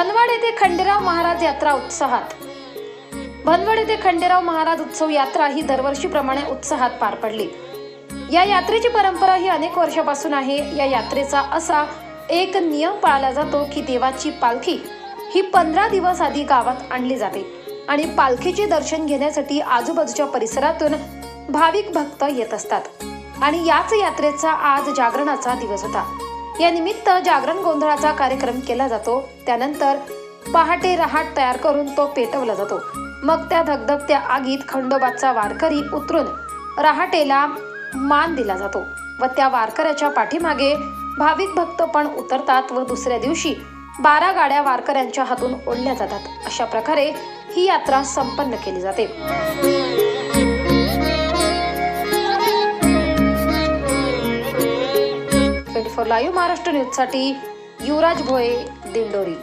भनवाड येथे खंडेराव महाराज यात्रा उत्साहात। भनवाड येथे खंडेराव महाराज उत्सव यात्रा ही दरवर्षीप्रमाणे उत्साहात पार पडली। या यात्रेची परंपरा ही अनेक वर्षापासून आहे। या यात्रेचा असा एक नियम पाळला जातो की देवाची पालखी ही 15 दिवस आधी गावात आणली जाते आणि पालखीचे दर्शन घेण्यासाठी आजूबाजूच्या परिसरातून भाविक भक्त येत असतात आणि याच यात्रेचा आज जागरणाचा दिवस होता। या निमित्त जागरण गोंधळाचा कार्यक्रम केला जातो। त्यानंतर पहाटे रहाट तयार करून तो पेटवला जातो। मग त्या धगधगत्या आगीत खंडोबाचा वारकरी उतरून रहाटेला मान दिला जातो व त्या वारकऱ्याच्या पाठीमागे भाविक भक्त पण उतरतात व दुसऱ्या दिवशी 12 गाड्या वारकऱ्यांच्या हातून ओढल्या जातात। अशा प्रकारे ही यात्रा संपन्न केली जाते। 24 लाईव्ह महाराष्ट्र न्यूज साठी युवराज भोये, दिंडोरी।